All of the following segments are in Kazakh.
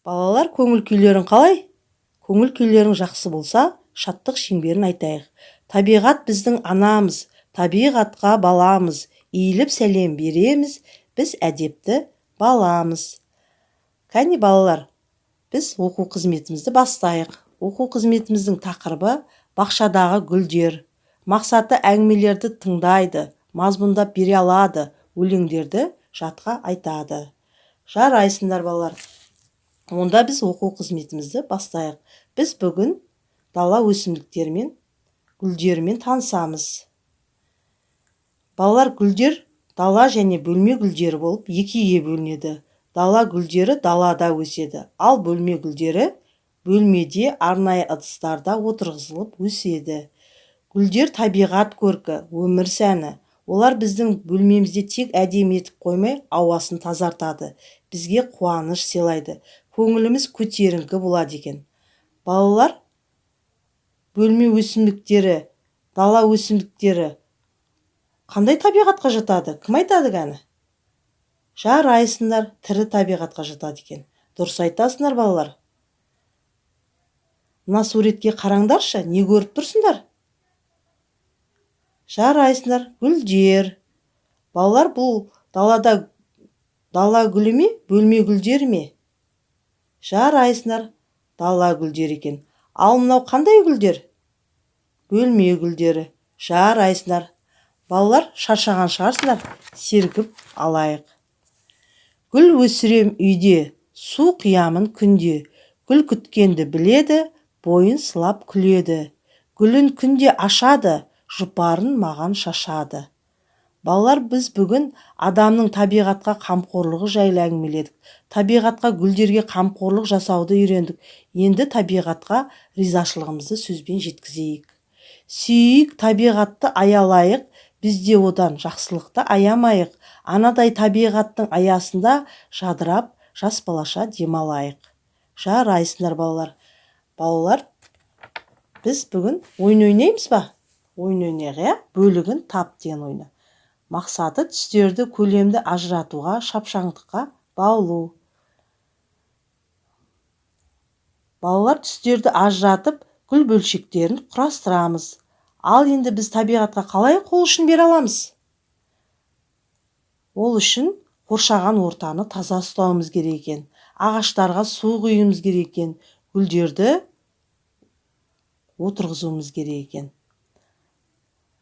Балалар, көңіл күйлерің қалай? Көңіл күйлерің жақсы болса, шаттық шеңберін айтайық. Табиғат біздің анамыз, табиғатқа баламыз, иіліп сәлем береміз, біз әдепті баламыз. Кәне балалар, біз оқу қызметімізді бастайық. Оқу қызметіміздің тақырыбы бақшадағы гүлдер. Мақсаты әңгімелерді тыңдайды, мазмұндап бере алады, өлеңдерді жатқа айтады. Жарайсыңдар балалар. Онда біз оқу қызметімізді бастайық. Біз бүгін дала өсімдіктерімен, гүлдерімен танысамыз. Балалар, гүлдер дала және бөлме гүлдері болып екіге бөлінеді. Дала гүлдері далада өседі, ал бөлме гүлдері бөлмеде арнайы ыдыстарда отырғызылып өседі. Гүлдер табиғат көркі, өмір сәні. Олар біздің бөлмемізде тек әдемі етіп қоймай, ауасын тазартады. Бізге қуаныш сыйлайды. Көңіліміз көтеріңкі болады екен. Балалар, бөлме өсімдіктері, дала өсімдіктері қандай табиғатқа жатады? Кім айтады кәні? Жарайсыңдар, тірі табиғатқа жатады екен. Дұрыс айтасыңдар балалар. Мына суретке қараңдаршы, не көріп тұрсыңдар? Жарайсыңдар, гүлдер. Балалар, бұл далада дала гүлі ме, бөлме гүлдері ме? Жарайсыңдар, дала гүлдері екен. Ал мынау қандай гүлдер? Бөлме гүлдері. Жарайсыңдар. Балалар, шаршаған шығарсыңдар, сергіп алайық. Гүл өсірем үйде, су қиямын күнде. Гүл күткенді біледі, бойын сылап күледі. Гүлін күнде ашады, жұпарын маған шашады. Балалар, біз бүгін адамның табиғатқа қамқорлығы жайлы әңгімеледік. Табиғатқа, гүлдерге қамқорлық жасауды үйрендік. Енді табиғатқа ризашылығымызды сөзбен жеткізейік. Сүйейік, табиғатты аялайық, бізде одан жақсылықты аямайық. Анадай табиғаттың аясында жадырап, жас балаша демалайық. Жарайсыңдар балалар. Балалар, біз бүгін ойын ойнаймыз ба? Ойын ойнайық, бөлігін тап деген ойны. Мақсаты түстерді көлемді ажыратуға, шапшаңдыққа баулу. Балалар, түстерді ажыратып, гүл бөлшектерін құрастырамыз. Ал енді біз табиғатқа қалай қол ұшын бере аламыз? Ол үшін қоршаған ортаны таза ұстауымыз керек екен. Ағаштарға су құюымыз керек екен. Гүлдерді отырғызуымыз керек екен.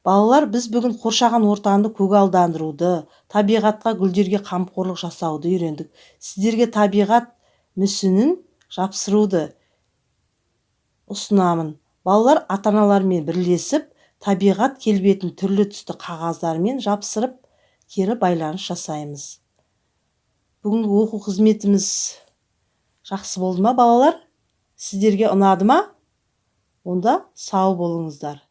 Балалар, біз бүгін қоршаған ортаны көгалдандыруды, табиғатқа, гүлдерге қамқорлық жасауды үйрендік. Сіздерге табиғат мүсінін жапсыруды ұсынамын. Балалар, ата-аналармен бірлесіп, табиғат келбетін түрлі түсті қағаздармен жапсырып, кері байланыс жасаймыз. Бүгінгі оқу қызметіміз жақсы болды ма, балалар? Сіздерге ұнады ма? Онда сау болыңыздар.